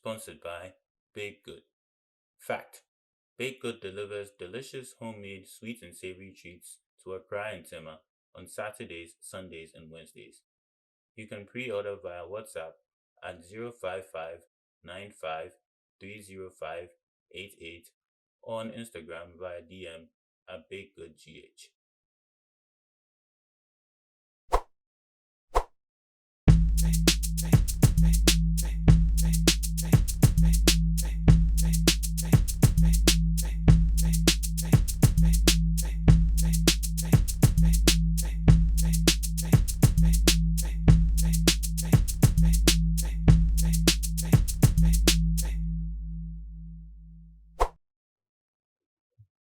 sponsored by Baked Good. Fact: Baked Good delivers delicious homemade sweet and savory treats to Accra and Tema on Saturdays, Sundays, and Wednesdays. You can pre-order via WhatsApp at 055 95 305 88 or on Instagram via DM at BakedGoodGH.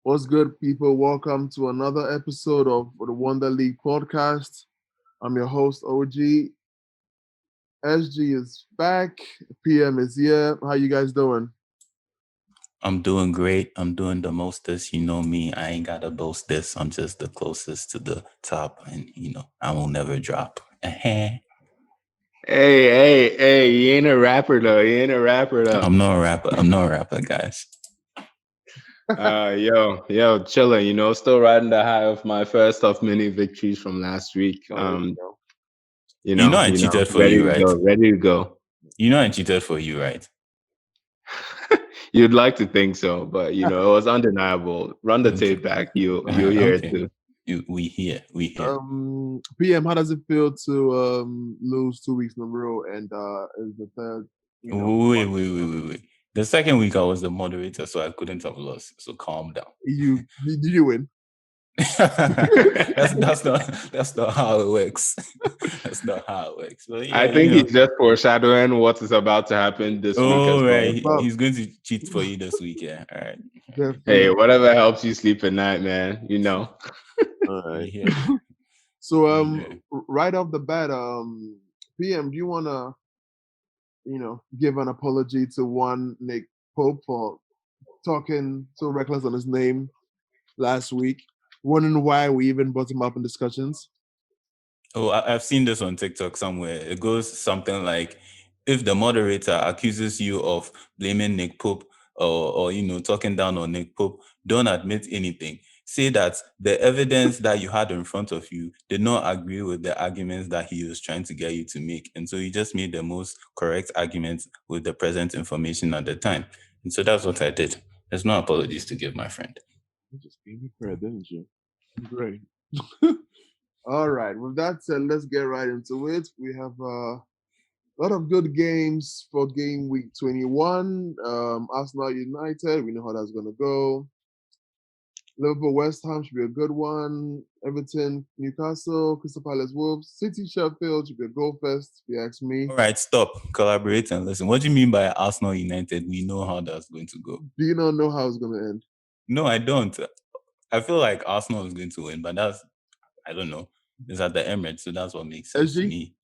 What's good, people? Welcome to another episode of the Wonder League podcast. I'm your host, OG. SG is back. PM is here. How you guys doing? I'm doing great. I'm doing the mostest. You know me. I ain't gotta boast this. I'm just the closest to the top, and I will never drop. Hey, you ain't a rapper though. I'm not a rapper. I'm not a rapper, guys. Yo, chilling. Still riding the high of my first of many victories from last week. I cheated for you, right? Ready to go. I cheated for you, right? You'd like to think so, but it was undeniable. Run the tape back. You hear it too. We hear. PM, how does it feel to lose 2 weeks in a row and is the third? Wait. The second week I was the moderator, so I couldn't have lost. So calm down. Did you win? that's not how it works. That's not how it works. But I think he's just foreshadowing what is about to happen this week. Oh, right. He's going to cheat for you this week, yeah. All right. Definitely. Hey, whatever helps you sleep at night, man. All right. So right off the bat, PM, do you wanna give an apology to one Nick Pope for talking so reckless on his name last week? Wondering why we even brought him up in discussions. Oh, I've seen this on TikTok somewhere. It goes something like, if the moderator accuses you of blaming Nick Pope or talking down on Nick Pope, don't admit anything. Say that the evidence that you had in front of you did not agree with the arguments that he was trying to get you to make. And so you just made the most correct arguments with the present information at the time. And so that's what I did. There's no apologies to give, my friend. You just gave me credit, didn't you? Great. All right. With that said, let's get right into it. We have a lot of good games for game week 21. Arsenal United, we know how that's going to go. Liverpool West Ham should be a good one. Everton Newcastle, Crystal Palace Wolves, City Sheffield should be a goal fest, if you ask me. All right, stop. Collaborate and listen. What do you mean by Arsenal United? We know how that's going to go. Do you not know how it's going to end? No, I don't. I feel like Arsenal is going to win, but I don't know. It's at the Emirates, so that's what makes sense to me.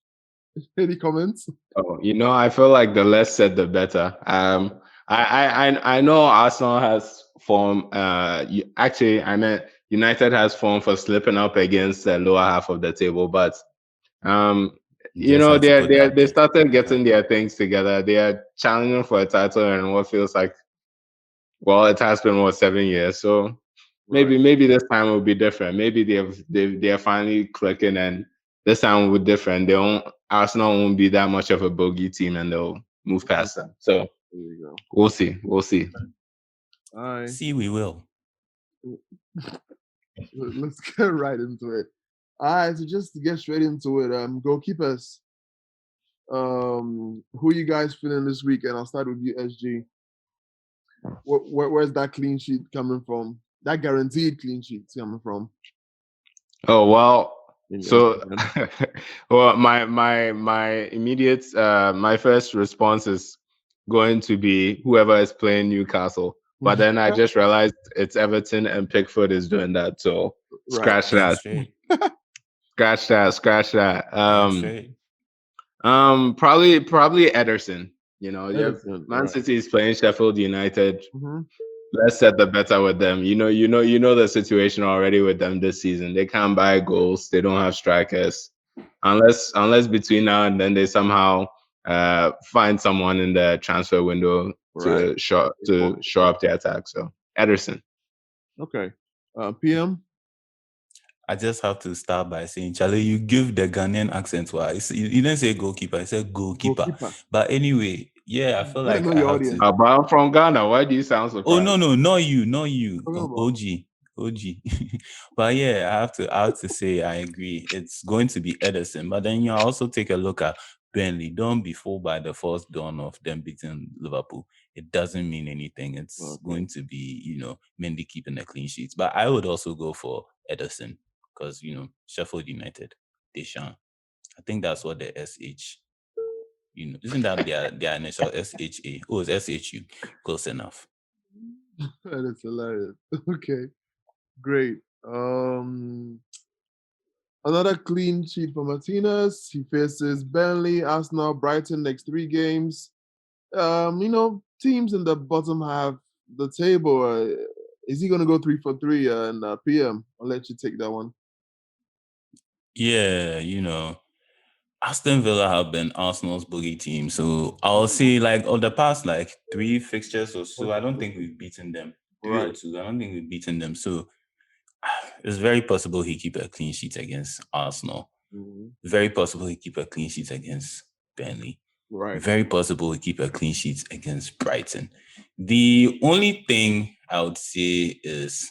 Any comments? Oh, I feel like the less said, the better. I know Arsenal has form. Actually, I meant United has form for slipping up against the lower half of the table, but they started getting their things together. They are challenging for a title in what feels like, well, it has been 7 years. So maybe this time will be different. Maybe they are finally clicking, and this time will be different. Arsenal won't be that much of a bogey team, and they'll move past them. So we'll see. All right. See, we will. Let's get right into it. All right, so just to get straight into it, goalkeepers. Who you guys feeling this week? And I'll start with you, SG. Where's that clean sheet coming from? That guaranteed clean sheet coming from? Oh well. So, well, my immediate my first response is going to be whoever is playing Newcastle. But then I just realized it's Everton and Pickford is doing that. So scratch that. Scratch that. Probably Ederson. Man City is playing Sheffield United. Mm-hmm. Let's set the better with them. You know the situation already with them this season. They can't buy goals. They don't have strikers. Unless between now and then they somehow find someone in the transfer window Right. to shore up the attack. So Ederson. Okay. PM. I just have to start by saying, Charlie, you give the Ghanaian accent. Why? You didn't say goalkeeper, I said goalkeeper. But anyway, yeah, I feel Let like know I your have audience. to. But I'm from Ghana. Why do you sound surprised? Oh no, not you. Talking about- OG. But yeah, I have to say I agree. It's going to be Edison. But then you also take a look at Burnley. Don't be fooled by the first dawn of them beating Liverpool. It doesn't mean anything. It's going to be, Mendy keeping the clean sheets. But I would also go for Edison because, Sheffield United, Deschamps. I think that's what the SH, isn't that their initial SHA? Oh, it's SHU. Close enough. That is hilarious. Okay. Great. Another clean sheet for Martinez. He faces Burnley, Arsenal, Brighton next 3 games. Teams in the bottom half the table. Is he going to go 3 for 3? And PM, I'll let you take that one. Yeah, Aston Villa have been Arsenal's boogie team. So I'll say of the past 3 fixtures or so, I don't think we've beaten them. 3 or 2. I don't think we've beaten them. So it's very possible he keep a clean sheet against Arsenal. Mm-hmm. Very possible he keep a clean sheet against Burnley. Right. Very possible he keep a clean sheet against Brighton. The only thing I would say is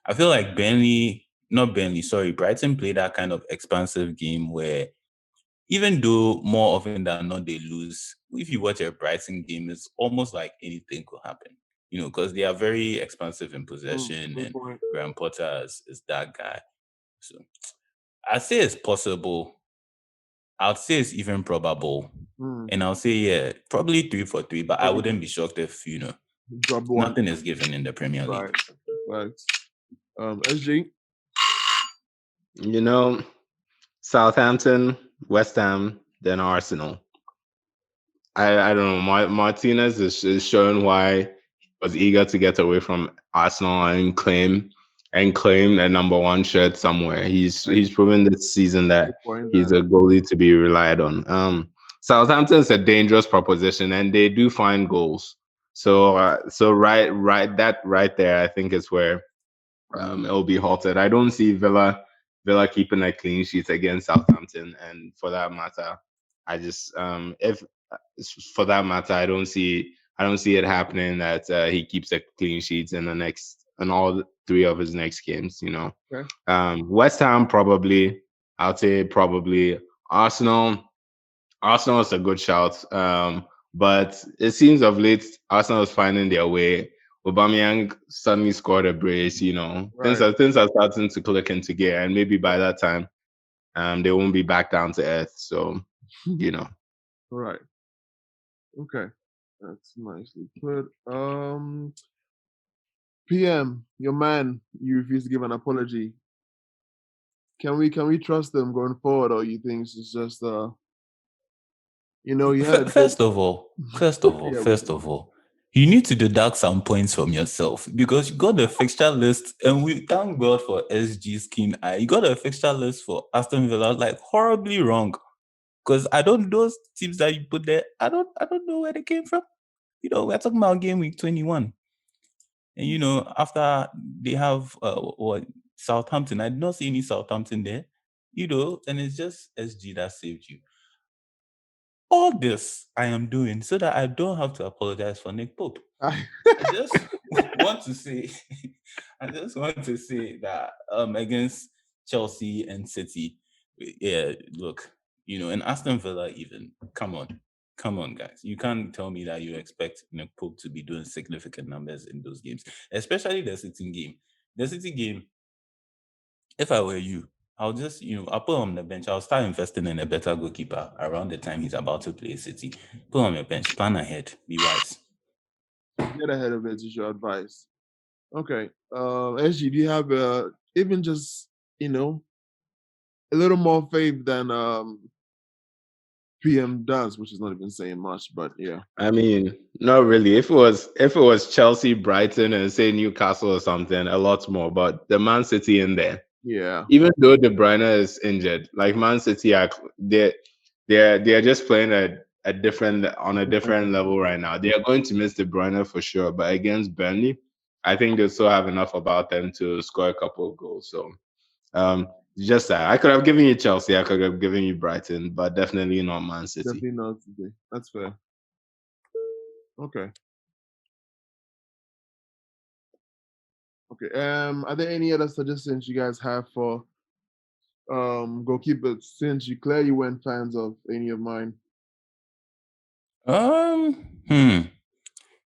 I feel like Brighton played that kind of expansive game where even though more often than not they lose, if you watch a Brighton game, it's almost like anything could happen. Because they are very expansive in possession, and Graham Potter is that guy. So I'd say it's possible. I'd say it's even probable. And I'll say, probably 3 for 3, but I wouldn't be shocked if, nothing is given in the Premier League. Right. SG? Southampton, West Ham, then Arsenal. I don't know. Martinez is showing why he was eager to get away from Arsenal and claim a number 1 shirt somewhere. He's proven this season that he's a goalie to be relied on. Southampton's a dangerous proposition, and they do find goals. So right that right there, I think is where it'll be halted. I don't see Villa keeping a clean sheet against Southampton, and for that matter, I just I don't see it happening that he keeps a clean sheet in all 3 of his next games. Okay. West Ham probably. I'll say probably Arsenal. Arsenal is a good shout, but it seems of late Arsenal is finding their way. Aubameyang suddenly scored a brace. Right. Things are starting to click into gear, and maybe by that time, they won't be back down to earth. So, Right. Okay. That's nicely put. PM, your man, you refuse to give an apology. Can we trust them going forward, or you think it's just First of all, you need to deduct some points from yourself because you got the fixture list, and we thank God for SG's keen eye. You got a fixture list for Aston Villa, horribly wrong. Because those teams that you put there, I don't know where they came from. We're talking about game week 21. And after they have Southampton, I did not see any Southampton there. And it's just SG that saved you. All this I am doing so that I don't have to apologize for Nick Pope. I just want to say that against Chelsea and City, yeah, look, and Aston Villa even, come on, guys. You can't tell me that you expect Nick Pope to be doing significant numbers in those games, especially the City game. The City game, if I were you, I'll just, I'll put him on the bench. I'll start investing in a better goalkeeper around the time he's about to play City. Put him on your bench. Plan ahead. Be wise. Get ahead of it is your advice. Okay. SG, do you have even just, a little more faith than PM does, which is not even saying much, but yeah. I mean, not really. If it was Chelsea, Brighton, and say Newcastle or something, a lot more. But the Man City in there, yeah. Even though De Bruyne is injured, like Man City they're just playing a different level right now. They are going to miss De Bruyne for sure, but against Burnley, I think they still have enough about them to score a couple of goals. So just that. I could have given you Chelsea, I could have given you Brighton, but definitely not Man City. Definitely not today. That's fair. Okay. Okay. Are there any other suggestions you guys have for goalkeepers? Since you clearly weren't fans of any of mine.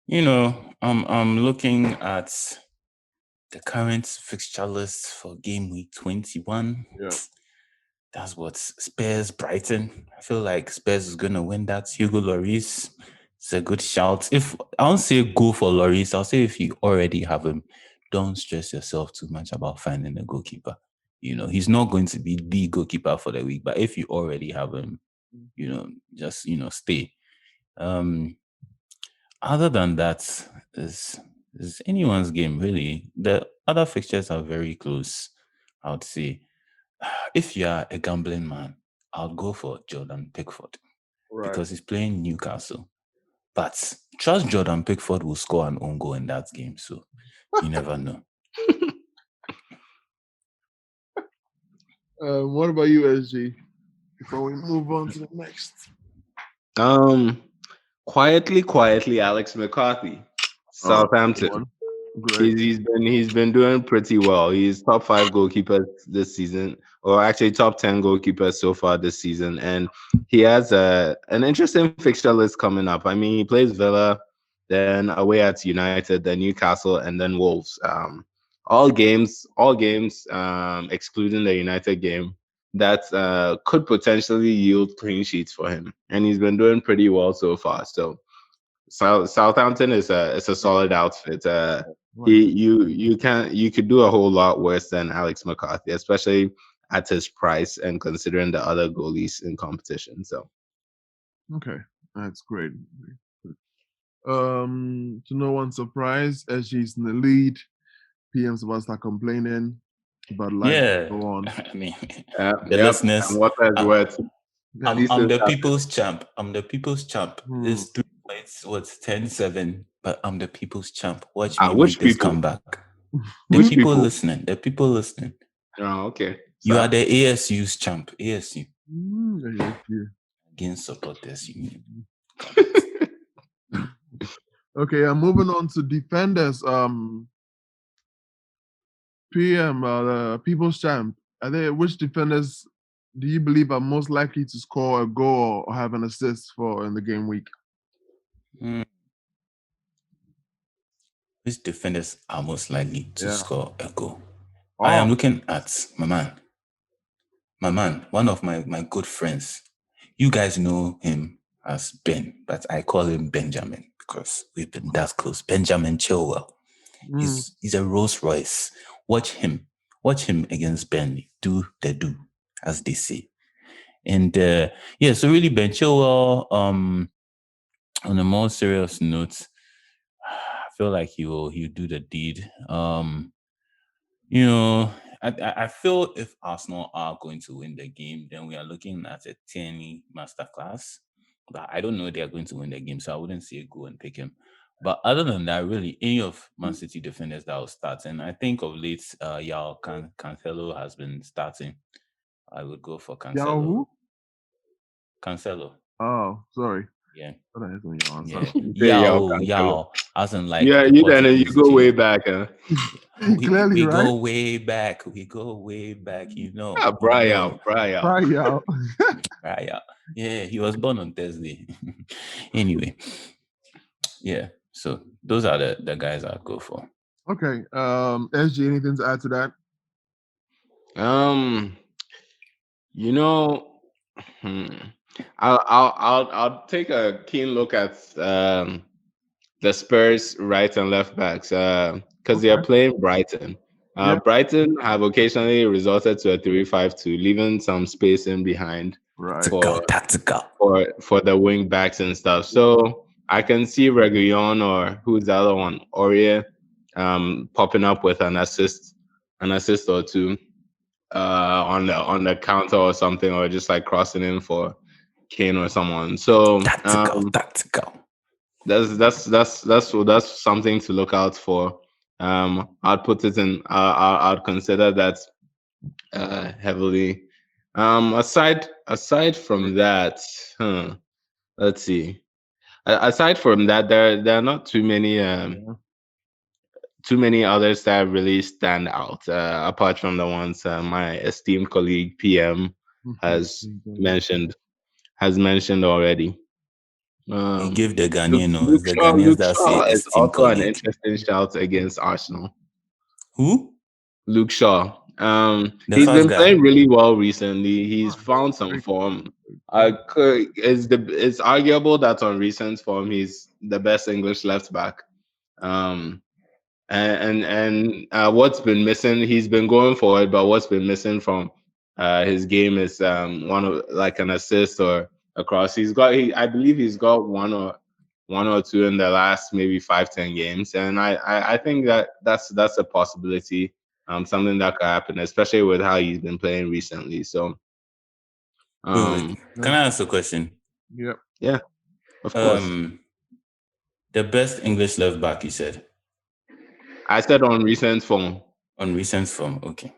You know, I'm looking at the current fixture list for game week 21. Yeah. That's what Spurs Brighton. I feel like Spurs is gonna win that. Hugo Lloris. It's a good shout. If I won't say go for Lloris, I'll say if you already have him, don't stress yourself too much about finding a goalkeeper. You know, he's not going to be the goalkeeper for the week, but if you already have him, you know, just stay. Other than that, is anyone's game really. The other fixtures are very close, I would say. If you are a gambling man, I'll go for Jordan Pickford because he's playing Newcastle. But trust Jordan Pickford will score an own goal in that game, so you never know. What about you, SG? Before we move on to the next. Quietly, Alex McCarthy, Southampton. He's been doing pretty well. He's top 5 goalkeepers this season, or actually top 10 goalkeepers so far this season, and he has an interesting fixture list coming up. I mean, he plays Villa, then away at United, then Newcastle, and then Wolves. All games, excluding the United game, that could potentially yield clean sheets for him, and he's been doing pretty well so far. So Southampton is a solid outfit. You could do a whole lot worse than Alex McCarthy, especially at his price and considering the other goalies in competition. So okay, that's great. To no one's surprise, SG's in the lead. PM's about to start complaining, but life go on. I mean, the listeners. What has words? I'm the people's champ. I'm the people's champ. It's 3 points. What's 10-7? But I'm the people's champ. Watch me make this comeback. The people listening. The people listening. Oh, okay. You are the ASU's champ. ASU. Against supporters. Okay, I'm moving on to defenders. PM, the people's champ. Which defenders do you believe are most likely to score a goal or have an assist for in the game week? Which defenders are most likely to score a goal? I am looking at my man, one of my good friends. You guys know him as Ben, but I call him Benjamin because we've been that close. Benjamin Chilwell. He's a Rolls Royce. Watch him against Burnley. Do, as they say. And so really Ben Chilwell, on a more serious note, I feel like he'll do the deed. I feel if Arsenal are going to win the game, then we are looking at a Tierney masterclass. But I don't know if they are going to win the game, so I wouldn't say go and pick him. But other than that, really, any of Man City defenders that will start, and I think of late, João Cancelo has been starting. I would go for Cancelo. João who? Cancelo. Oh, sorry. Yeah. João. As in like. Yeah, you go way back, huh? We go way back. We go way back, you know. Brian. Yeah, he was born on Thursday. Anyway. Yeah. So those are the guys I'd go for. Okay. SG, anything to add to that? I'll take a keen look at the Spurs right and left backs because they are playing Brighton. Brighton have occasionally resorted to a 3-5-2, leaving some space in behind tactical for the wing backs and stuff. So I can see Reguilon or who's the other one, Aurier, popping up with an assist or two on the counter or something, or just like crossing in for Kane or someone. So Tactical. that's something to look out for. I'd put it in. I'd consider that heavily. Aside from that, let's see. Aside from that, there are not too many others that really stand out. Apart from the ones my esteemed colleague PM has mentioned already. You give the Luke, Ghanaian, Luke it's the Shaw, Ghanaians Luke that say Shaw is esteemed also an colleague. interesting shout against Arsenal. Who? Luke Shaw. The He's first been guy. playing really well recently. He's found some form. It's arguable that on recent form he's the best English left back. Um, and what's been missing? He's been going forward, but what's been missing from his game is one of like an assist or a cross. I believe he's got one or two in the last maybe 5-10 games, and I think that's a possibility. Something that could happen, especially with how he's been playing recently. So, Wait. Can I ask a question? Yep. Yeah, of course. The best English left back, you said? I said on recent form. On recent form. Okay.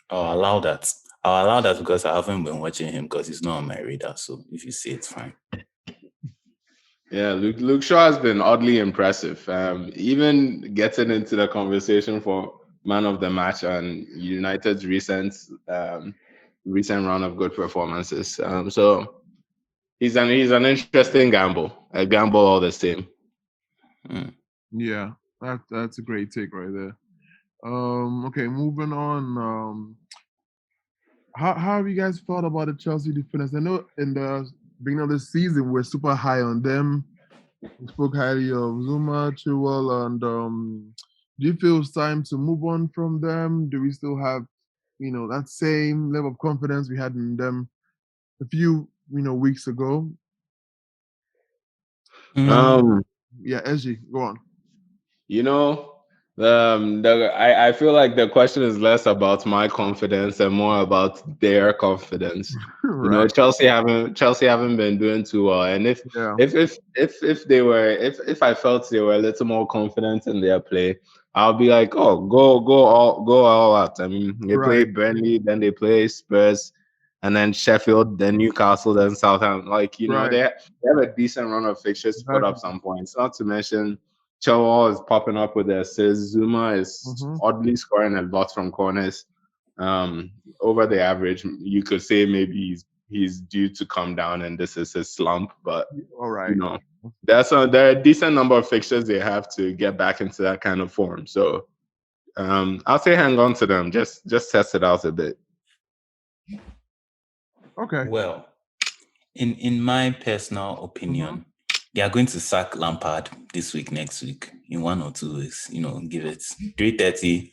I'll allow that. Because I haven't been watching him because he's not on my radar. So if you say it's fine. Yeah, Luke Shaw has been oddly impressive. Even getting into the conversation for man of the match and United's recent run of good performances. So he's an interesting gamble. A gamble all the same. Yeah, that's a great take right there. Okay, moving on. How have you guys thought about the Chelsea defenders? I know in the beginning of the season we're super high on them. We spoke highly of Zuma, Chilwell, and do you feel it's time to move on from them? Do we still have, that same level of confidence we had in them a few, weeks ago? Yeah, SG, go on. I feel like the question is less about my confidence and more about their confidence. Right. Chelsea haven't been doing too well, and if I felt they were a little more confident in their play, I'll be like, oh, go all out. I mean, they play Burnley, then they play Spurs, and then Sheffield, then Newcastle, then Southampton. They have a decent run of fixtures to put up some points. Not to mention Chilwell is popping up with the assists. Zuma is oddly scoring a lot from corners. Over the average, you could say maybe he's due to come down and this is his slump. But all right, there are a decent number of fixtures they have to get back into that kind of form. So I'll say hang on to them. Just test it out a bit. Okay. Well, in my personal opinion, they are going to sack Lampard this week, next week, in 1 or 2 weeks. Give it 3:30.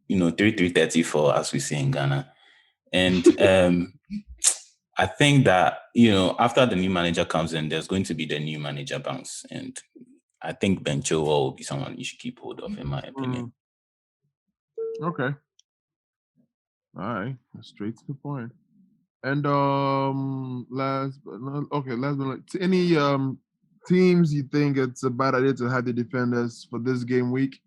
3:30 for, as we say in Ghana. And I think that after the new manager comes in, there's going to be the new manager bounce, and I think Ben Chilwell will be someone you should keep hold of, in my opinion. Okay. All right, straight to the point. And last but not any teams you think it's a bad idea to have the defenders for this game week?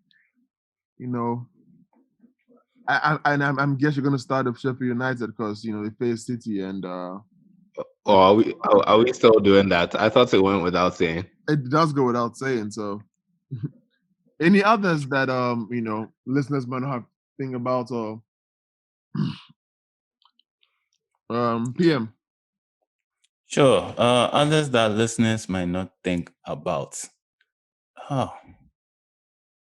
I'm guess you're gonna start with Sheffield United because they face City and. Are we still doing that? I thought it went without saying. It does go without saying. So, any others that listeners might not have think about or PM? Sure. Others that listeners might not think about. Oh,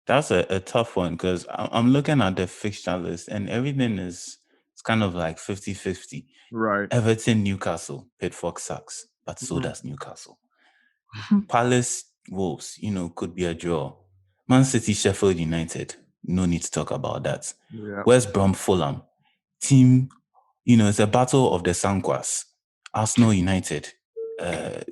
that's a tough one because I'm looking at the fixture list and everything it's kind of like 50-50. Right. Everton, Newcastle, Pitford sucks, but so does Newcastle. Palace, Wolves, could be a draw. Man City, Sheffield United, no need to talk about that. Yeah. West Brom, Fulham. Team, it's a battle of the Sanquas. Arsenal, United,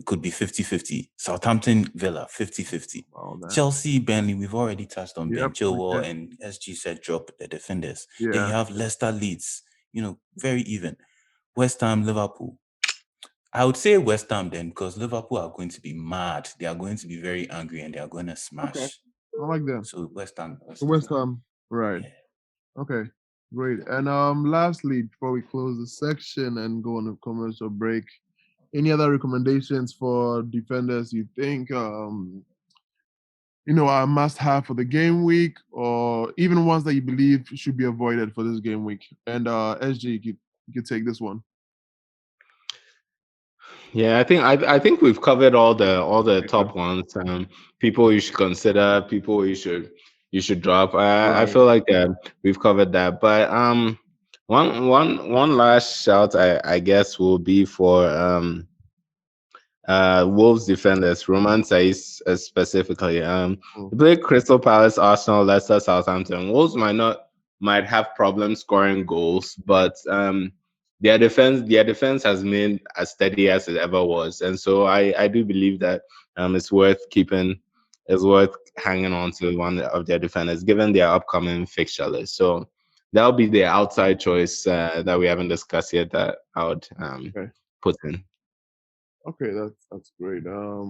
could be 50-50. Southampton, Villa, 50-50. Chelsea, Burnley, we've already touched on Ben Chilwell, and SG said drop the defenders. Yeah. Then you have Leicester, Leeds, very even. West Ham, Liverpool, I would say West Ham then, because Liverpool are going to be mad. They are going to be very angry and they are going to Okay, smash. I like that. So West Ham, West So Ham. West Ham, right? Yeah. Okay, great. And lastly, before we close the section and go on a commercial break, any other recommendations for defenders you think are must have for the game week, or even ones that you believe should be avoided for this game week? And SG, you could take this one. Yeah, I think we've covered all the Yeah. top ones. People you should consider, people you should drop. I Right. feel like we've covered that. But one last shout I guess will be for Wolves defenders, Roman Saiz specifically. Oh, They play Crystal Palace, Arsenal, Leicester, Southampton. Wolves might have problems scoring goals, but their defense has been as steady as it ever was, and so I do believe that it's worth hanging on to one of their defenders given their upcoming fixture list. So that'll be the outside choice that we haven't discussed yet that I would okay. put in. Okay, that's great. I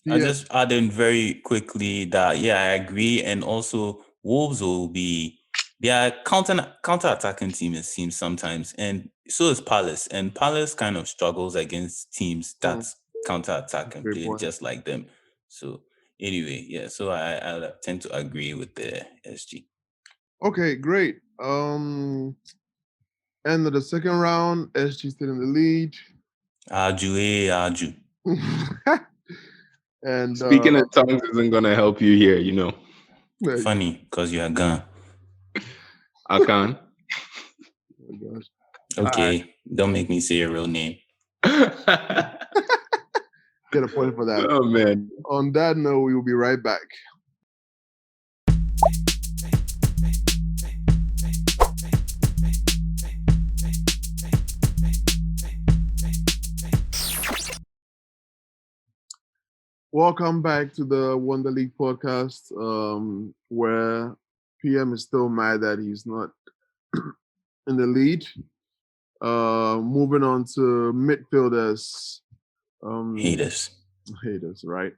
Yeah. just add in very quickly that I agree, and also Wolves will be they are counter attacking team it seems sometimes, and so is Palace. And Palace kind of struggles against teams that counter attack and Great play point. just like them. So anyway, so I tend to agree with the SG. Okay, great. End of the second round, SG still in the lead. Aju. And Speaking in tongues isn't gonna help you here, Funny, because you are gone. I can. Oh my gosh. Okay, don't make me say your real name. Get a point for that. Oh man. On that note, we will be right back. Welcome back to the Wonder League podcast, where PM is still mad that he's not in the lead. Moving on to midfielders. Haters. Haters, right?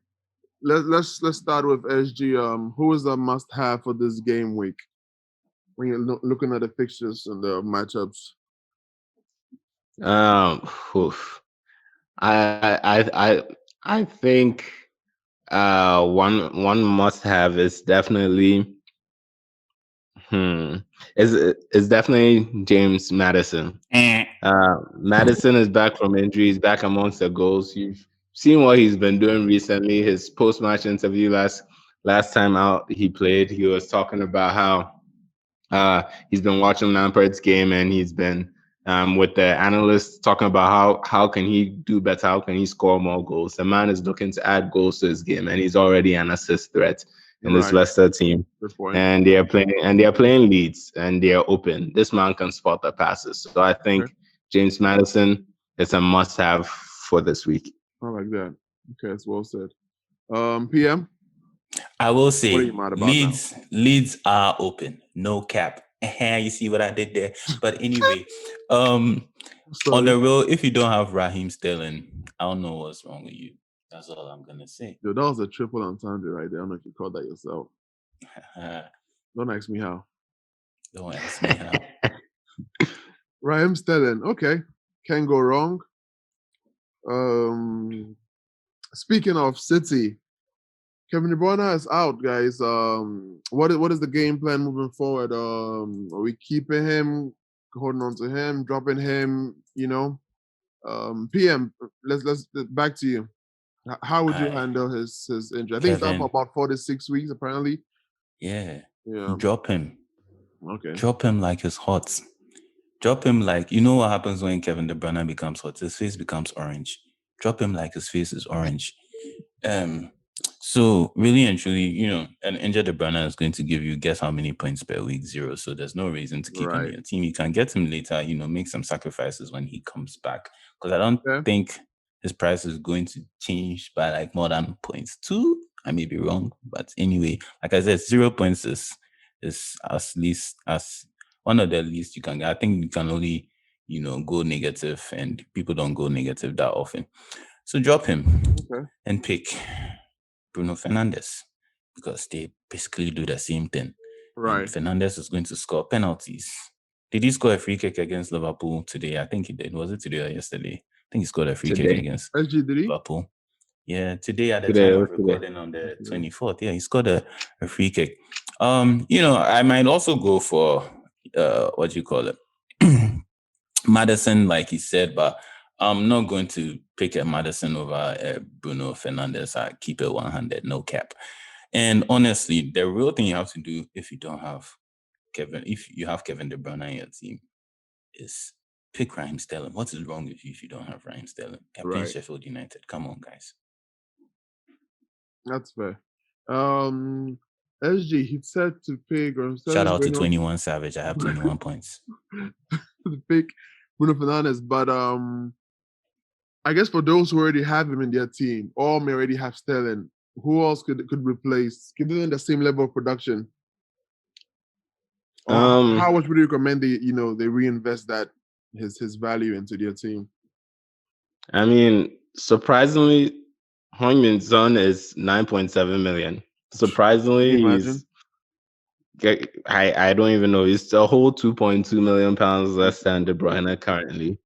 Let's start with SG. Who is the must-have for this game week when you're looking at the fixtures and the matchups? Oof. I think one must have is definitely is definitely James Madison. Madison is back from injury. He's back amongst the goals. You've seen what he's been doing recently. His post-match interview last time out he played, he was talking about how he's been watching Lampard's game and he's been with the analysts talking about how can he do better, how can he score more goals. The man is looking to add goals to his game, and he's already an assist threat in this Right. Leicester team. Good point. And they are playing Leeds, and they are open. This man can spot the passes. So I think James Madison is a must-have for this week. I like that. Okay, that's well said. PM. I will say What are you mad about Leeds are open. No cap. You see what I did there? But anyway, on the road, if you don't have Raheem Sterling, I don't know what's wrong with you. That's all I'm gonna say. Dude, that was a triple entendre right there. I don't know if you called that yourself. Don't ask me how. Don't ask me how. Raheem Sterling. Okay, can't go wrong. Speaking of City, Kevin De Bruyne is out, guys. What is the game plan moving forward? Are we keeping him, holding on to him, dropping him? PM. Let's back to you. How would you handle his injury? I think he's out for about 4 to 6 weeks, apparently. Yeah. Yeah. Drop him. Okay. Drop him like it's hot. Drop him like, you know what happens when Kevin De Bruyne becomes hot? His face becomes orange. Drop him like his face is orange. So really and truly, an injured De Bruyne is going to give you, guess how many points per week? 0. So there's no reason to keep him in your team. You can get him later, make some sacrifices when he comes back. Because I don't think his price is going to change by like more than 0.2. I may be wrong. But anyway, like I said, 0 points is as one of the least you can get. I think you can only go negative, and people don't go negative that often. So drop him Okay. and pick Bruno Fernandes, because they basically do the same thing. And Right. Fernandes is going to score penalties. Did he score a free kick against Liverpool today? I think he did. Was it today or yesterday? I think he scored a free kick Today. against SG, did he? Liverpool. Yeah, today at the Today, time it of was today. recording on the 24th. Yeah, he scored a free kick. I might also go for what do you call it? Madison, like he said, but I'm not going to pick a Madison over Bruno Fernandes. I keep it 100, no cap. And honestly, the real thing you have to do if you have Kevin De Bruyne on your team, is pick Raheem Sterling. What is wrong with you if you don't have Raheem Sterling? Captain Right. Sheffield United. Come on, guys. That's fair. SG, he said to pick, or Shout out to Bruno 21 Savage. I have 21 points. to pick Bruno Fernandes, but I guess for those who already have him in their team, or may already have Sterling, who else could replace, given the same level of production? Or how much would you recommend they reinvest that his value into their team? I mean, surprisingly, Heung-min Son is 9.7 million. Surprisingly, Can you imagine? I don't even know. It's a whole 2.2 million pounds less than De Bruyne currently.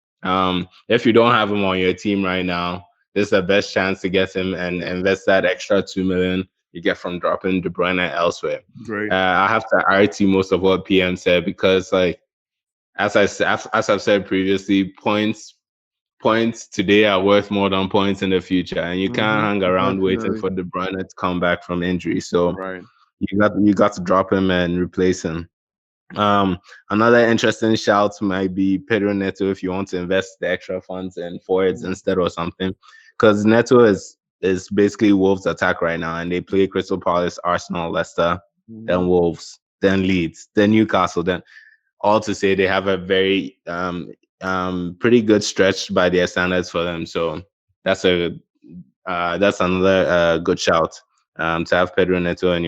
If you don't have him on your team right now, this is the best chance to get him and invest that extra 2 million you get from dropping De Bruyne elsewhere. Great. I have to RT most of what PM said, because, like, as I've said previously, points today are worth more than points in the future, and you can't hang around waiting for De Bruyne to come back from injury. So Right. you got to drop him and replace him. Another interesting shout might be Pedro Neto if you want to invest the extra funds in forwards instead or something, because Neto is basically Wolves' attack right now, and they play Crystal Palace, Arsenal, Leicester, then Wolves, then Leeds, then Newcastle, then all to say they have a very pretty good stretch by their standards for them. So that's another good shout to have Pedro Neto in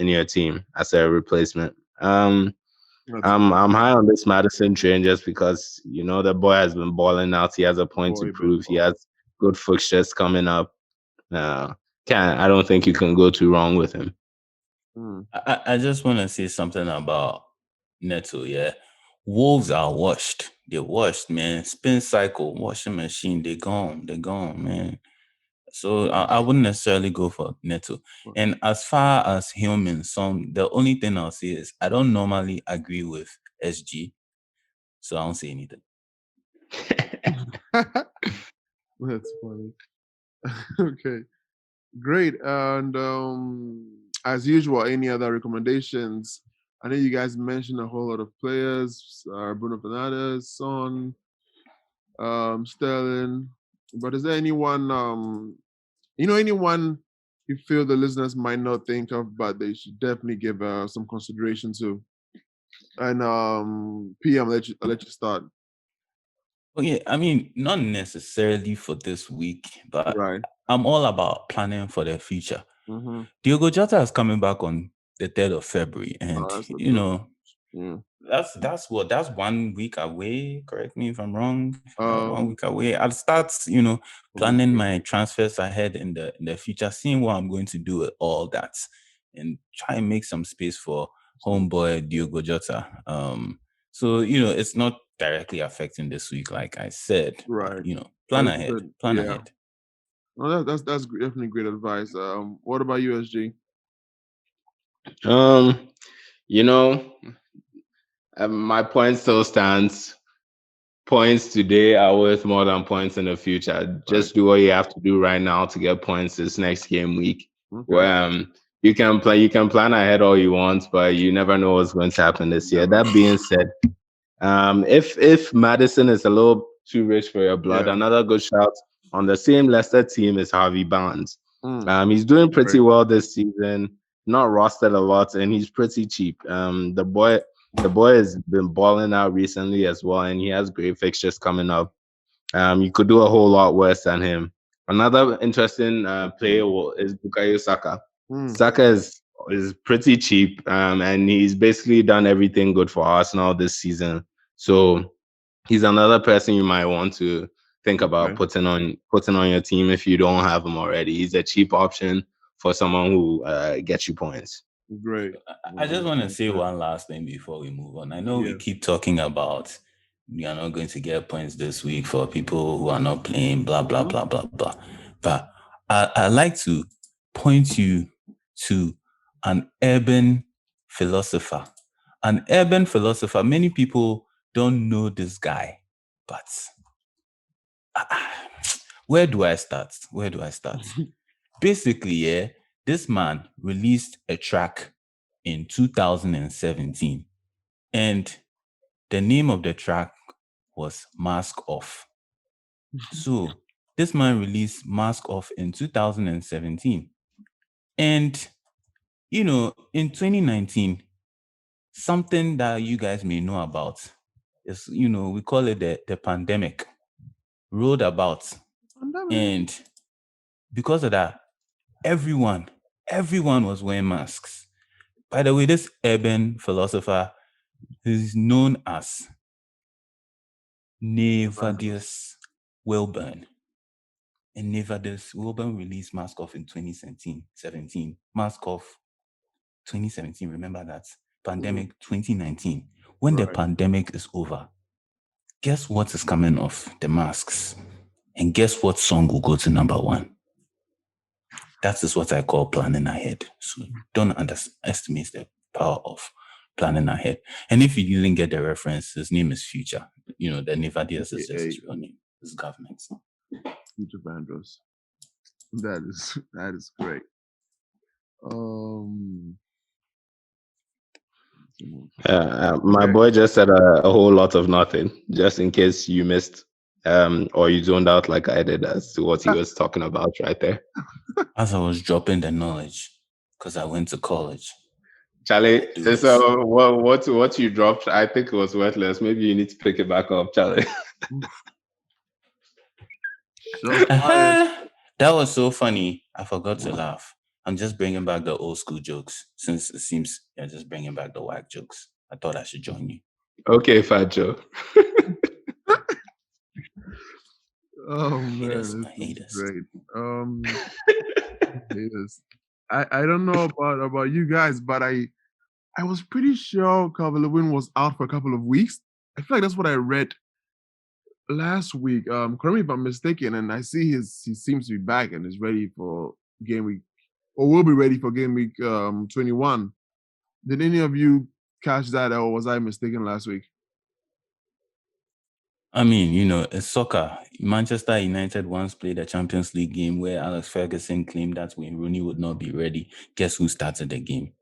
your team as a replacement. I'm high on this Madison train just because the boy has been balling out. He has a point to prove. He has good fixtures coming up. I don't think you can go too wrong with him. I just want to say something about Neto. Yeah, Wolves are washed. They're washed, man. Spin cycle, washing machine. They're gone, man. So I wouldn't necessarily go for Neto. And as far as Heung-min Son, the only thing I'll say is I don't normally agree with SG, so I don't say anything. That's funny. Okay, great. And as usual, any other recommendations? I know you guys mentioned a whole lot of players: Bruno Fernandes, Son, Sterling. But is there anyone, anyone you feel the listeners might not think of, but they should definitely give some consideration to? And PM, I'll let you start. Well, yeah, I mean, not necessarily for this week, but Right. I'm all about planning for the future. Mm-hmm. Diogo Jota is coming back on the 3rd of February, and that's 1 week away. Correct me if I'm wrong. 1 week away. I'll start, planning my transfers ahead in the future, seeing what I'm going to do with all that, and try and make some space for homeboy Diogo Jota. So it's not directly affecting this week, like I said. Right. But, plan ahead. Plan ahead. Well, that's definitely great advice. What about you, SG? My point still stands. Points today are worth more than points in the future. Just do what you have to do right now to get points this next game week. Where you can plan ahead all you want, but you never know what's going to happen this year. That being said, if Madison is a little too rich for your blood, another good shout on the same Leicester team is Harvey Barnes. He's doing pretty well this season, not rostered a lot, and he's pretty cheap. The boy has been balling out recently as well, and he has great fixtures coming up. You could do a whole lot worse than him. Another interesting player is Bukayo Saka. Saka is pretty cheap, and he's basically done everything good for Arsenal this season. So he's another person you might want to think about Okay, putting on your team if you don't have him already. He's a cheap option for someone who gets you points. great. I just want to That's say good. one last thing before we move on. I know we Yes. keep talking about we are not going to get points this week for people who are not playing, blah, blah, Mhm. blah, blah, blah. But I like to point you to an urban philosopher. An urban philosopher, many people don't know this guy, but where do I start? Where do I start? Basically, yeah, this man released a track in 2017, and the name of the track was Mask Off. So this man released Mask Off in 2017. And, in 2019, something that you guys may know about is, we call it the pandemic, rolled about. And because of that, everyone was wearing masks. By the way, this urban philosopher is known as Nevadius Wilburn. And Nevadius Wilburn released Mask Off in 2017. Mask Off 2017, remember that. Pandemic 2019. When the Right. pandemic is over, guess what is coming off the masks? And guess what song will go to number one? That is what I call planning ahead. So don't underestimate the power of planning ahead. And if you didn't get the reference, his name is Future. The Nevadius is just his real name. His government. Future Vandross. That is great. My Okay. boy just said a whole lot of nothing, just in case you missed or you zoned out like I did as to what he was talking about right there. As I was dropping the knowledge, because I went to college. Charlie, Do this. so what you dropped, I think it was worthless. Maybe you need to pick it back up, Charlie. So fired. That was so funny. I forgot to laugh. I'm just bringing back the old school jokes since it seems you're just bringing back the whack jokes. I thought I should join you. Okay, Fat Joe. Oh man, Haters, this my is haters. great. Haters. I don't know about you guys, but I was pretty sure Calvin-Lewin was out for a couple of weeks. I feel like that's what I read last week. Correct me if I'm mistaken, and I see he seems to be back and is ready for game week, or will be ready for game week 21. Did any of you catch that, or was I mistaken last week? I mean, it's soccer. Manchester United once played a Champions League game where Alex Ferguson claimed that Wayne Rooney would not be ready. Guess who started the game?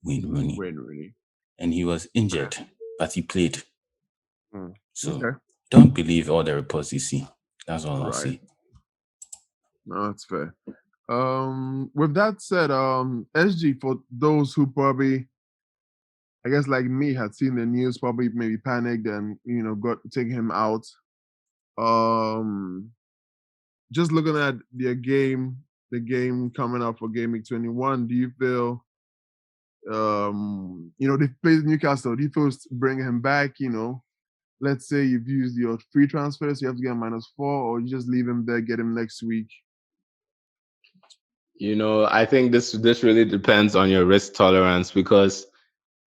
Wayne Rooney. Wayne Rooney. And he was injured, but he played. So Okay. don't believe all the reports you see. That's all I'll Right. say. No, that's fair. With that said, SG, for those who probably, I guess like me, had seen the news, probably maybe panicked and got taking him out. Just looking at the game coming up for game week 21, do you feel they played Newcastle, do you feel bringing him back, let's say you've used your free transfers, you have to get -4, or you just leave him there, get him next week? I think this really depends on your risk tolerance because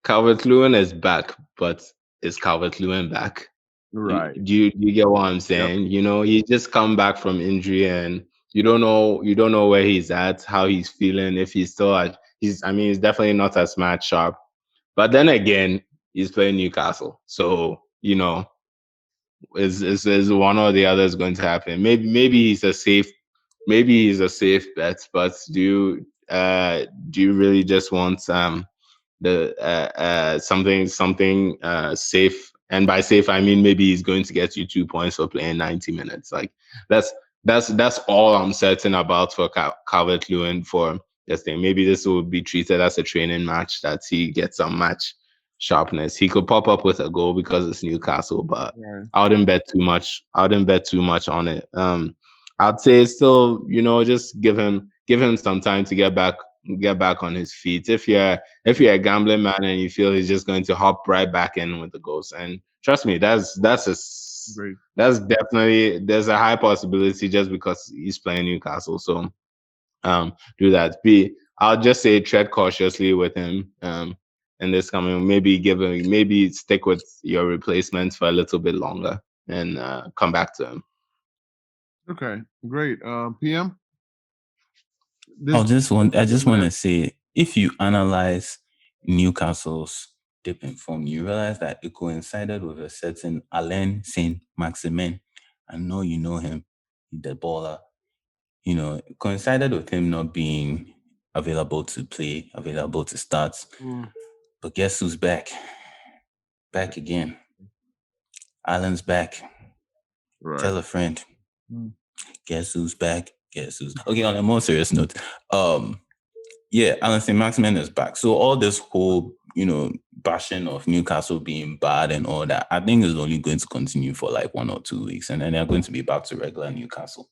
Calvert-Lewin is back, but is Calvert-Lewin back? Right. Do you get what I'm saying? He just come back from injury and you don't know where he's at, how he's feeling, if he's still he's definitely not as match sharp. But then again, he's playing Newcastle. So, is one or the other is going to happen. Maybe he's a safe bet, but do you really just want the something safe? And by safe, I mean maybe he's going to get you 2 points for playing 90 minutes. Like that's all I'm certain about for Calvert-Lewin for this thing. Maybe this will be treated as a training match that he gets some match sharpness. He could pop up with a goal because it's Newcastle, but Right. I wouldn't bet too much. I wouldn't bet too much on it. I'd say still, just give him some time to get back on his feet. If you're a gambling man and you feel he's just going to hop right back in with the goals, and trust me, that's a Great. there's a high possibility just because he's playing Newcastle. So do that. I'll just say tread cautiously with him. In this coming, maybe stick with your replacements for a little bit longer and come back to him. Okay, great. PM. I just want to say, if you analyze Newcastle's dip in form, you realize that it coincided with a certain Alain Saint-Maximin. I know you know him, the baller. It coincided with him not being available to play, available to start. But guess who's back? Back again. Alan's back. Right. Tell a friend. Guess who's back? Guess who's okay. On a more serious note, Alan Saint-Maximin is back. So all this whole, bashing of Newcastle being bad and all that, I think is only going to continue for like 1 or 2 weeks, and then they're going to be back to regular Newcastle.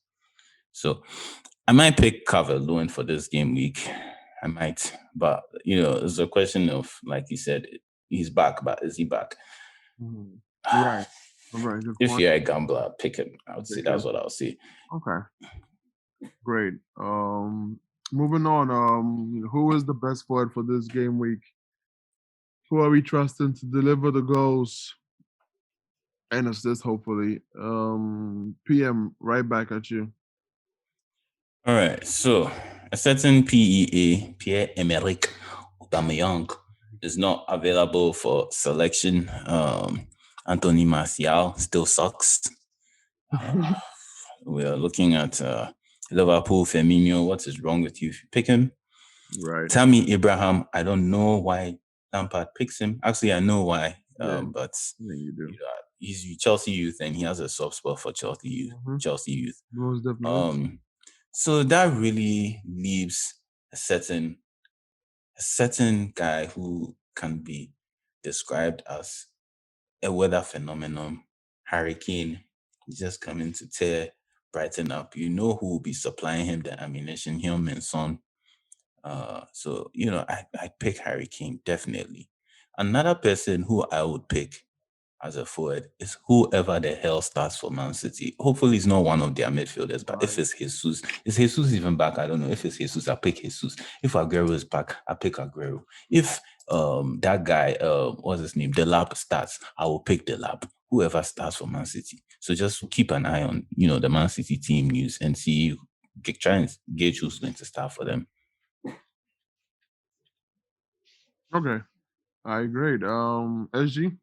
So I might pick Calvert-Lewin for this game week. I might, but it's a question of, like you said, he's back, but is he back? Right. If you're a gambler, pick him. I would say that's what I'll say. Okay. Great. Moving on. Who is the best forward for this game week? Who are we trusting to deliver the goals and assist? Hopefully. PM, right back at you. All right. So a certain PEA, Pierre-Emerick Aubameyang, is not available for selection. Anthony Martial still sucks. We are looking at Liverpool, Firmino. What is wrong with you? If you pick him, right? Tammy Abraham. I don't know why Lampard picks him. Actually, I know why. But you do. He's Chelsea youth, and he has a soft spot for Chelsea youth. Chelsea youth. Most definitely. So that really leaves a certain guy who can be described as a weather phenomenon. Harry Kane. He's just coming to tear Brighton up. You know who will be supplying him the ammunition, him and Son. So I pick Harry Kane, definitely. Another person who I would pick as a forward is whoever the hell starts for Man City. Hopefully it's not one of their midfielders, but if it's Jesus, is Jesus even back? I don't know. If it's Jesus, I pick Jesus. If Aguero is back, I pick Aguero. If that guy, what's his name, Delap starts, I will pick Delap. Whoever starts for Man City. So just keep an eye on, the Man City team news and try and gauge who's going to start for them. Okay, I agree. SG.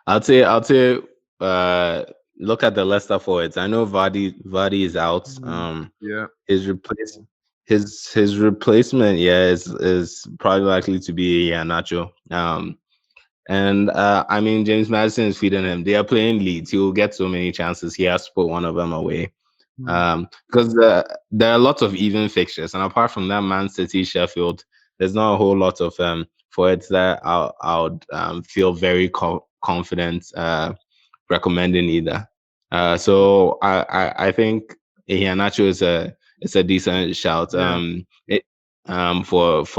I'll say. Look at the Leicester forwards. I know Vardy is out. Yeah. His replacement, is probably likely to be Iheanacho. And I mean, James Maddison is feeding him. They are playing Leeds. He will get so many chances. He has to put one of them away. Because there are lots of even fixtures, and apart from that, Man City, Sheffield, there's not a whole lot of forwards that I would feel very confident recommending either. So I think Iheanacho is a decent shout. For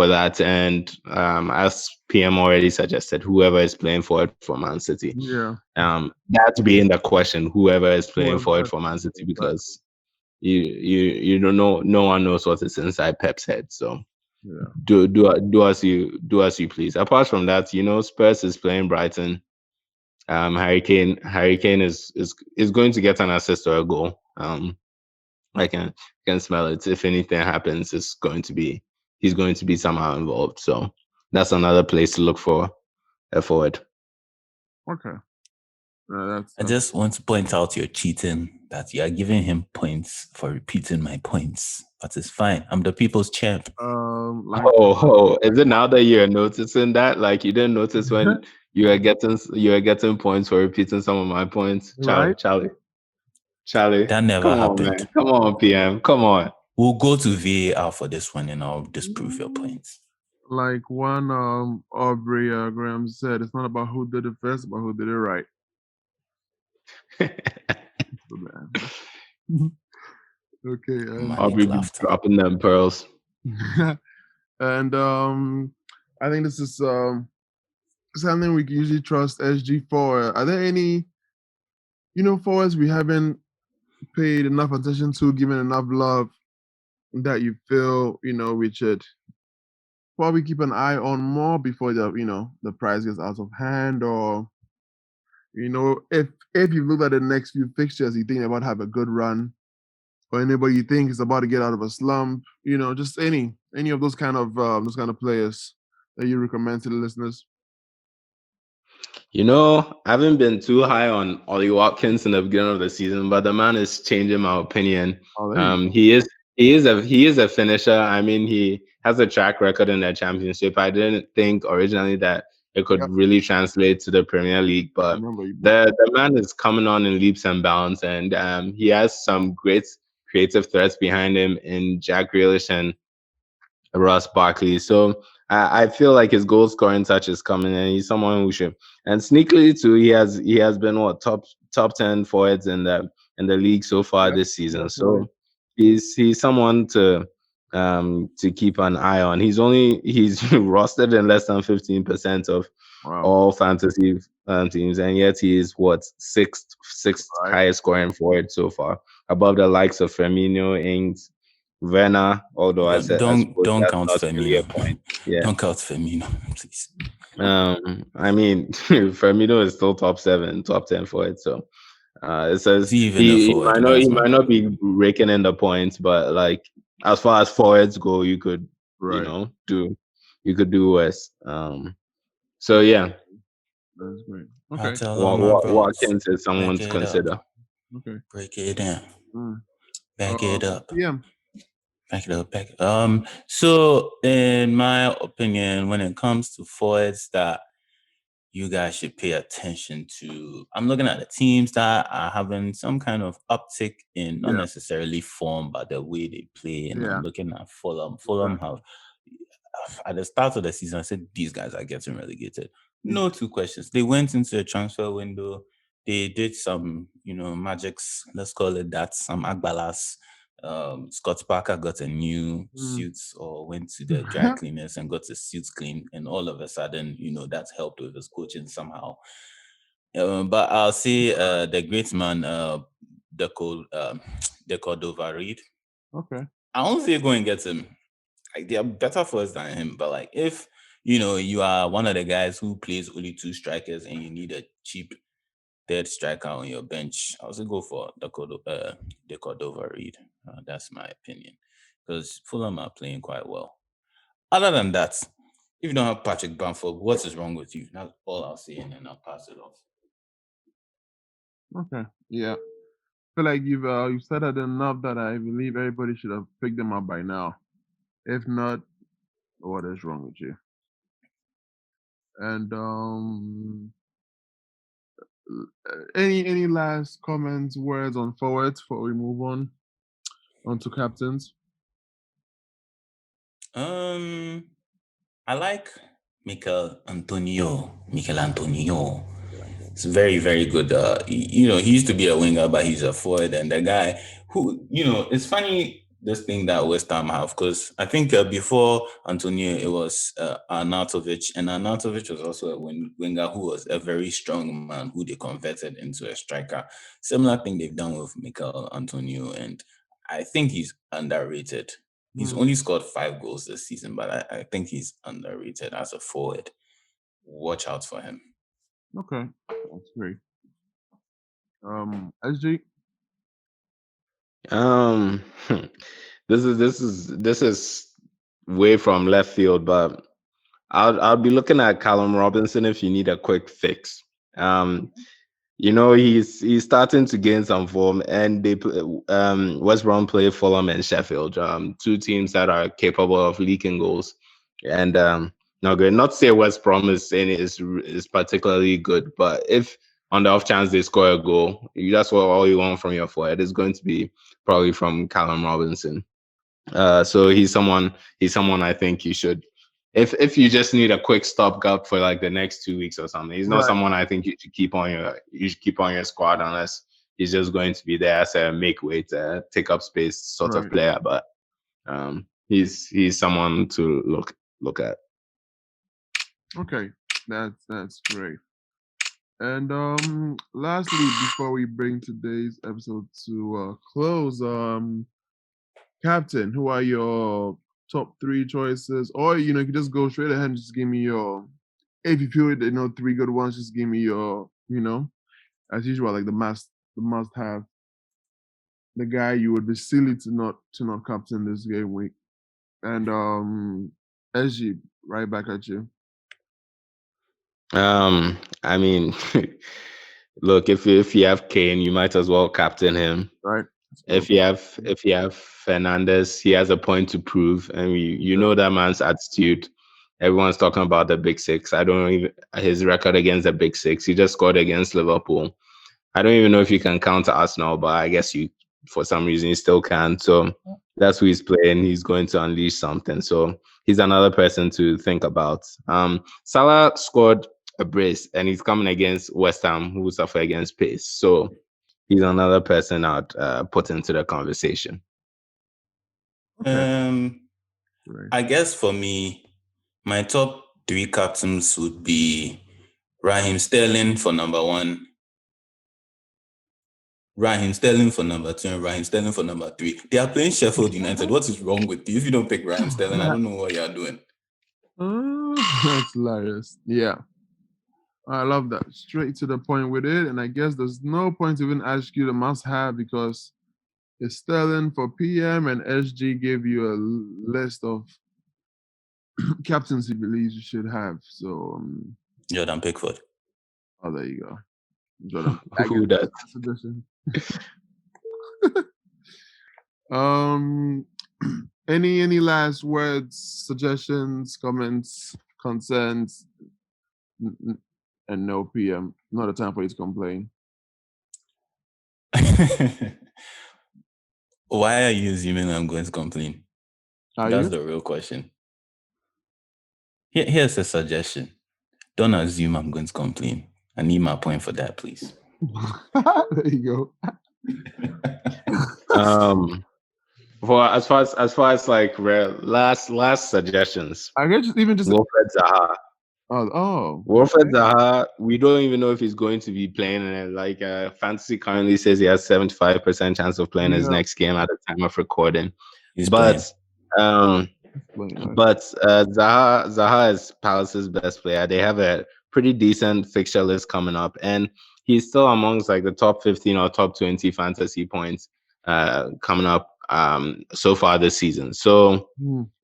that, and as PM already suggested, whoever is playing for it for Man City, that being the question, whoever is playing for it for Man City, because you don't know, no one knows what is inside Pep's head. So do as you please. Apart from that, Spurs is playing Brighton. Harry Kane is going to get an assist or a goal. I can smell it. If anything happens, he's going to be somehow involved. So that's another place to look for a forward. Okay. I just want to point out you're cheating, that you are giving him points for repeating my points. But it's fine. I'm the people's champ. Is it now that you're noticing that? Like you didn't notice when you were getting points for repeating some of my points? Charlie. That never happened. Man. Come on, PM. Come on. We'll go to VAR for this one and I'll disprove your points. Like one Aubrey Graham said, it's not about who did it first, but who did it right. Okay. Aubrey dropping them pearls. And I think this is something we can usually trust SG for. Are there any, forwards we haven't paid enough attention to, given enough love that you feel, we should probably keep an eye on more before the price gets out of hand, or if you look at the next few fixtures, you think about have a good run, or anybody you think is about to get out of a slump, just any of those kind of players that you recommend to the listeners. I haven't been too high on Ollie Watkins in the beginning of the season, but the man is changing my opinion. Oh, there you go. He is a finisher. I mean, he has a track record in the championship. I didn't think originally that it could Yep, really translate to the Premier League, I but remember you. the man is coming on in leaps and bounds, and he has some great creative threats behind him in Jack Grealish and Ross Barkley. So I feel like his goal scoring touch is coming, and he's someone who should. And sneakily too, he has been what top 10 forwards in the league so far Yep, this season. definitely. So he's someone to keep an eye on. He's rostered in less than 15% of Wow. all fantasy teams, and yet he is what sixth Right. highest scoring forward so far, above the likes of Firmino, Ings, Werner, although I suppose Don't that's count not really a Firmino. point. Yeah. Don't count Firmino, please. I mean, Firmino is still top 7, top 10 for it. So it Is says he even a he forward? might not he That's my might not be problem. raking in the points, but like as far as forwards go, Right. you could do worse. So yeah, That's great. I Okay. tell all my bros, Watkins is someone back to it up, consider. Okay. break it down, Mm. back it up. Yeah. Back it up, back. So in my opinion, when it comes to forwards that you guys should pay attention to, I'm looking at the teams that are having some kind of uptick in not Yeah. necessarily form, but the way they play. And Yeah. I'm looking at Fulham. Fulham have at the start of the season, I said these guys are getting relegated. No two questions. They went into a transfer window. They did some, magics. Let's call it that. Some agbalas. Scott Parker got a new Mm. suit or went to the dry cleaners and got his suit clean, and all of a sudden, that's helped with his coaching somehow. But I'll say the great man, the Cordova Reed. Okay. I won't say go and get him. Like they are better for us than him. But like if you are one of the guys who plays only two strikers and you need a cheap third striker on your bench, I also go for the Cordova Reed. That's my opinion. Because Fulham are playing quite well. Other than that, if you don't have Patrick Bamford, what is wrong with you? That's all I'll say, and then I'll pass it off. Okay. Yeah. Feel like you've said it enough that I believe everybody should have picked them up by now. If not, what is wrong with you? And any last comments, words on forwards before we move on to captains? I like Mikel Antonio. It's very, very good. He used to be a winger, but he's a forward. And the guy who, it's funny this thing that West Ham have, because I think before Antonio, it was Arnautovic. And Arnautovic was also a winger who was a very strong man who they converted into a striker. Similar thing they've done with Mikel Antonio. And I think he's underrated. He's Mm. only scored 5 goals this season, but I think he's underrated as a forward. Watch out for him. Okay, that's great. SG. Um, this is way from left field, but I'll be looking at Callum Robinson if you need a quick fix. Um, he's starting to gain some form, and West Brom play Fulham and Sheffield, two teams that are capable of leaking goals, and not good. Not to say West Brom is particularly good, but if on the off chance they score a goal, that's what all you want from your forward is going to be probably from Callum Robinson. So he's someone I think you should, if you just need a quick stopgap for like the next 2 weeks or something. He's not Right. someone I think you should keep on your squad unless he's just going to be there as a make weight, take up space sort of Right. player. But he's someone to look at. Okay, that's great. And lastly, before we bring today's episode to close, Captain, who are your top three choices? Or you can just go straight ahead and just give me your. If you feel three good ones, just give me your. As usual, like the must have, the guy you would be silly to not captain this game week. And SG, right back at you. I mean, look, if you have Kane, you might as well captain him. Right. If you have Fernandez, he has a point to prove, and you know that man's attitude. Everyone's talking about the big six. I don't even his record against the big six. He just scored against Liverpool. I don't even know if you can counter Arsenal, but I guess you for some reason you still can. So that's who he's playing. He's going to unleash something. So he's another person to think about. Salah scored a brace, and he's coming against West Ham, who suffer against pace. So he's another person I'd put into the conversation. Okay. Right. I guess for me, my top three captains would be Raheem Sterling for number one, Raheem Sterling for number two, and Raheem Sterling for number three. They are playing Sheffield United. What is wrong with you? If you don't pick Raheem Sterling, I don't know what you are doing. That's hilarious. Yeah. I love that. Straight to the point with it. And I guess there's no point to even ask you the must have because it's Sterling for PM and SG gave you a list of captains he believes you should have. So Jordan Pickford. Oh, there you go. Jordan. Who does? Suggestion. Any last words, suggestions, comments, concerns? And no PM. Not a time for you to complain. Why are you assuming I'm going to complain? That's the real question. Here's a suggestion. Don't assume I'm going to complain. I need my point for that, please. There you go. For as far as like last suggestions. I guess even just Wilfred Zaha. Wilfred Zaha, we don't even know if he's going to be playing. And like Fantasy currently says he has 75% chance of playing his next game at the time of recording. Zaha is Palace's best player. They have a pretty decent fixture list coming up, and he's still amongst like the top 15 or top 20 fantasy points coming up so far this season. So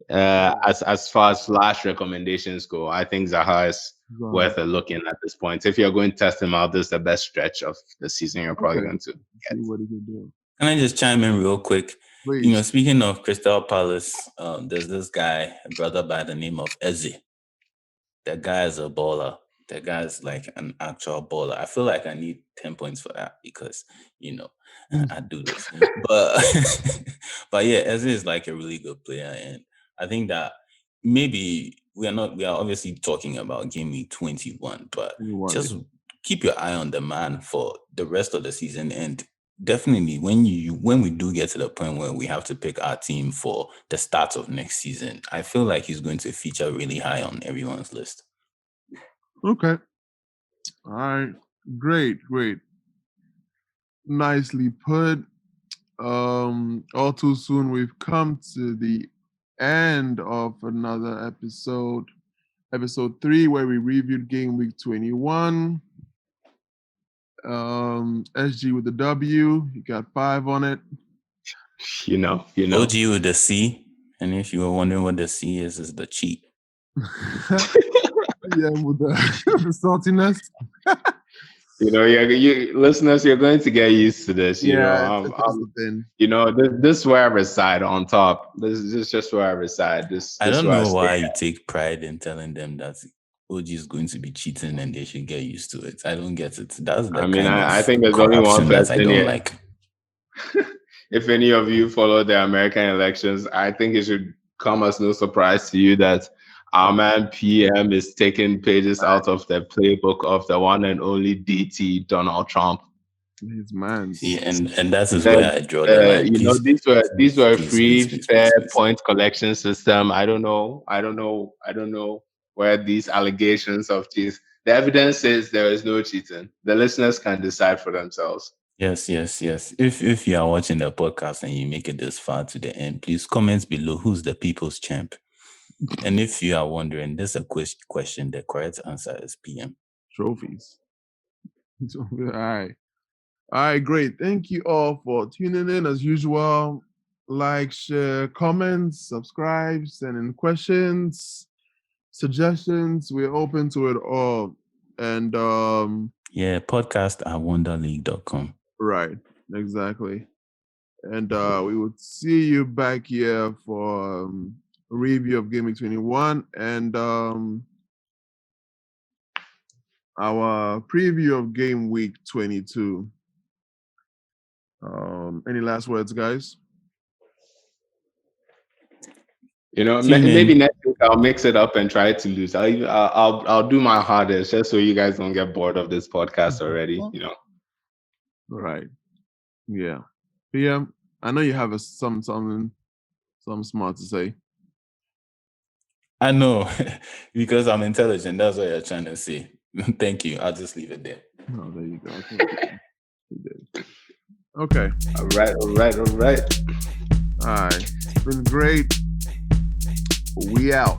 as far as flash recommendations go, I think Zaha is worth a look in at this point. If you're going to test him out, this is the best stretch of the season you're probably going to get. See what he can do. Can I just chime in real quick? Please. Speaking of Crystal Palace, there's this guy, a brother by the name of Eze. That guy is a baller. That guy is like an actual baller. I feel like I need 10 points for that because, I do this. But yeah, Eze is like a really good player. And I think that maybe we are obviously talking about game week 21, but just keep your eye on the man for the rest of the season. And definitely when we do get to the point where we have to pick our team for the start of next season, I feel like he's going to feature really high on everyone's list. Okay. All right. Great. Nicely put. All too soon we've come to the end of another episode 3, where we reviewed game week 21. SG with the W, you got 5 on it. You know. OG with the C, and if you were wondering what the C is the cheat. Yeah, with the saltiness. You listeners, you're going to get used to this. This is where I reside on top. This is just where I reside. I don't know why you take pride in telling them that OG is going to be cheating and they should get used to it. I don't get it. That's the I think there's only one person I don't like. If any of you follow the American elections, I think it should come as no surprise to you that our man PM is taking pages out of the playbook of the one and only DT Donald Trump. His man. See, and that is where I draw the line. These were free, fair point collection system. I don't know where these allegations of cheats. The evidence says there is no cheating. The listeners can decide for themselves. Yes, yes, yes. If you are watching the podcast and you make it this far to the end, please comment below who's the people's champ. And if you are wondering, there's a question. The correct answer is PM. Trophies. All right. All right, great. Thank you all for tuning in as usual. Like, share, comments, subscribe, send in questions, suggestions. We're open to it all. And Yeah, podcast at wonderleague.com. right, exactly. And we would see you back here for a review of Game Week 21 and our preview of Game Week 22. Any last words, guys? You know, Tune in. maybe next week I'll mix it up and try to lose. I'll do my hardest just so you guys don't get bored of this podcast already. You know. Right. Yeah. PM, I know you have something smart to say. I know, because I'm intelligent. That's what you're trying to say. Thank you. I'll just leave it there. Oh, there you go. You did. Okay. All right. All right. It's been great. We out.